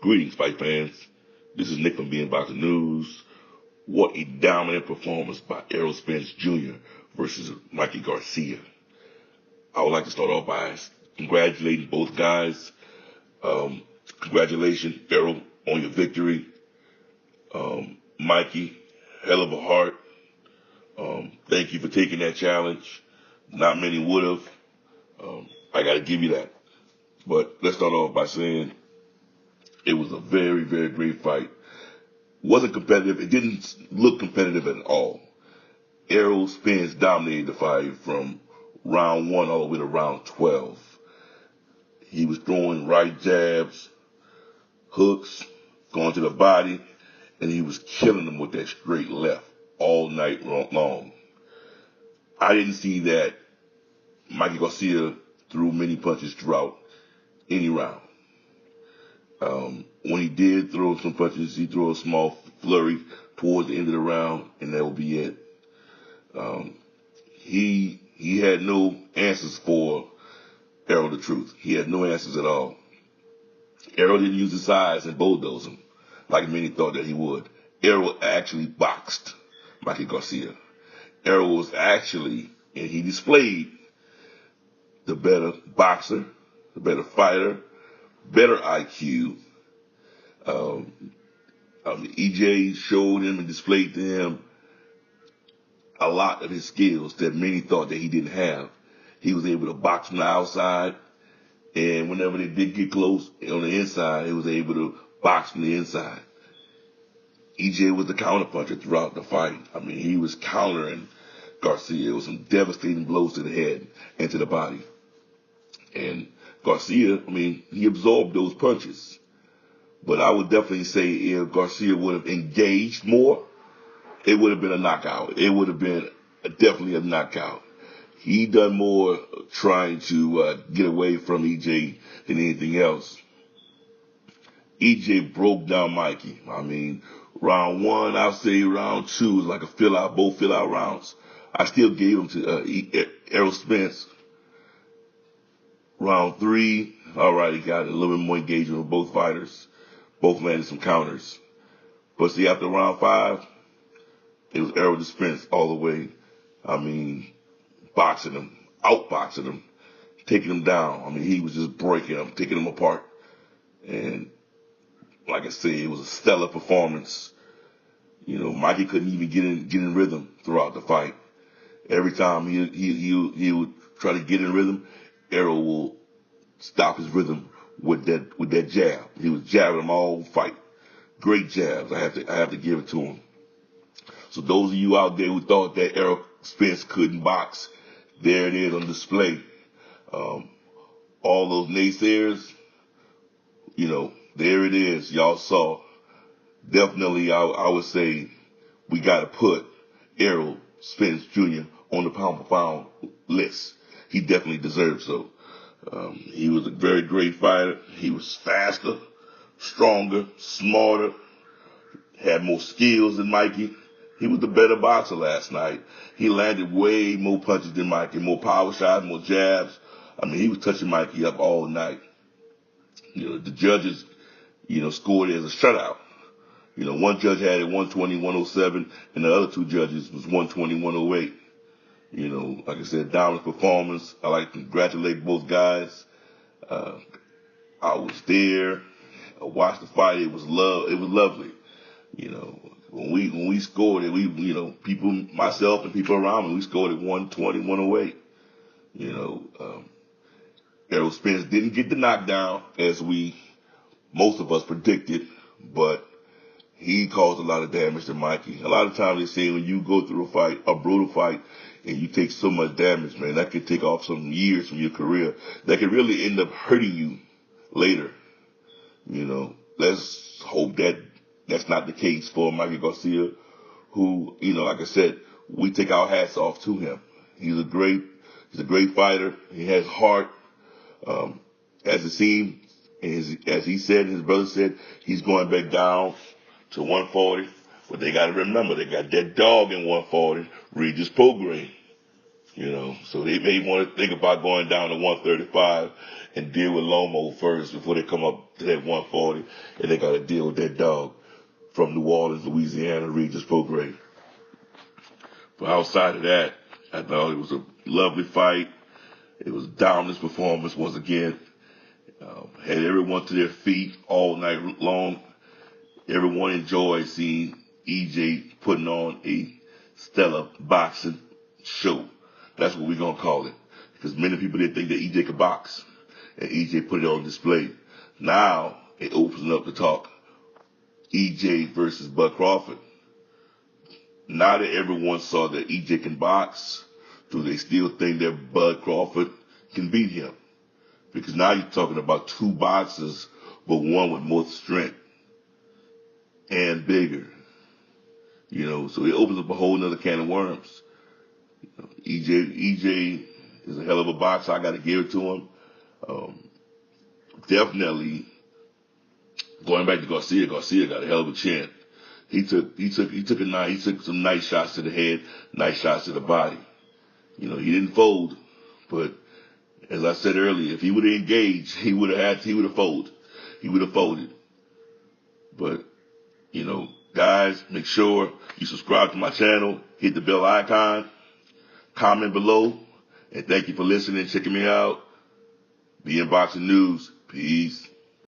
Greetings, fight fans. This is Nick from Being Boxing News. What a dominant performance by Errol Spence Jr. versus Mikey Garcia. I would like to start off by congratulating both guys. Congratulations, Errol, on your victory. Mikey, hell of a heart. Thank you for taking that challenge. Not many would have. I got to give you that. But let's start off by saying it was a very, very great fight. Wasn't competitive. It didn't look competitive at all. Errol Spence dominated the fight from round 1 all the way to round 12. He was throwing right jabs, hooks, going to the body, and he was killing them with that straight left all night long. I didn't see that Mikey Garcia threw many punches throughout any round. When he did throw some punches, he threw a small flurry towards the end of the round, and that would be it. He had no answers for Errol the Truth. He had no answers at all. Errol didn't use his size and bulldoze him like many thought that he would. Errol actually boxed Mikey Garcia. Errol was actually, and he displayed the better boxer, the better fighter, better IQ. EJ showed him and displayed to him a lot of his skills that many thought that he didn't have. He was able to box from the outside, and whenever they did get close on the inside, he was able to box from the inside. EJ was the counterpuncher throughout the fight. I mean, he was countering Garcia. It was some devastating blows to the head and to the body. And Garcia, I mean, he absorbed those punches. But I would definitely say if Garcia would have engaged more, it would have been a knockout. It would have been definitely a knockout. He done more trying to get away from EJ than anything else. EJ broke down Mikey. I mean, round 1, I'll say round 2 was like a fill-out, both fill-out rounds. I still gave him to Errol Spence. Round 3, all right, he got a little bit more engagement with both fighters. Both landed some counters. But see, after round 5, it was Errol Spence all the way. I mean, boxing him, outboxing him, taking him down. I mean, he was just breaking him, taking him apart. And like I said, it was a stellar performance. You know, Mikey couldn't even get in rhythm throughout the fight. Every time he would try to get in rhythm, Errol will stop his rhythm with that jab. He was jabbing him all fight. Great jabs. I have to give it to him. So those of you out there who thought that Errol Spence couldn't box, there it is on display. All those naysayers, you know, there it is. Y'all saw. Definitely, I would say we got to put Errol Spence Jr. on the pound-for-pound list. He definitely deserves so. He was a very great fighter. He was faster, stronger, smarter, had more skills than Mikey. He was the better boxer last night. He landed way more punches than Mikey, more power shots, more jabs. I mean, he was touching Mikey up all night. You know, the judges, you know, scored it as a shutout. You know, one judge had it 120-107, and the other 2 judges was 120-108. You know, like I said, dominant performance. I like to congratulate both guys. I was there. I watched the fight. It was lovely. You know, when we scored it, you know, people, myself and people around me, we scored it 120-108. You know, Errol Spence didn't get the knockdown as most of us predicted, but he caused a lot of damage to Mikey. A lot of times they say when you go through a brutal fight, and you take so much damage, man, that could take off some years from your career. That could really end up hurting you later. You know, let's hope that that's not the case for Mikey Garcia, who, you know, like I said, we take our hats off to him. He's a great fighter. He has heart. As it seems, as he said, his brother said, he's going back down to 140. But they got to remember, they got that dog in 140, Regis Prograis. You know, so they may want to think about going down to 135 and deal with Lomo first before they come up to that 140, and they got to deal with that dog from New Orleans, Louisiana, Regis Prograis. But outside of that, I thought it was a lovely fight. It was a dominant performance once again. Had everyone to their feet all night long. Everyone enjoyed seeing EJ putting on a stellar boxing show. That's what we're going to call it. Because many people didn't think that EJ could box. And EJ put it on display. Now it opens up to talk EJ versus Bud Crawford. Now that everyone saw that EJ can box, do they still think that Bud Crawford can beat him? Because now you're talking about two boxers, but one with more strength and bigger. So it opens up a whole nother can of worms. EJ is a hell of a boxer. I got to give it to him. Definitely going back to Garcia got a hell of a chin. He took some nice shots to the head, nice shots to the body. He didn't fold, but as I said earlier, if he would have engaged, he would have folded. He would have folded. But, guys, make sure you subscribe to my channel, hit the bell icon, comment below, and thank you for listening and checking me out. Be in Boxing News. Peace.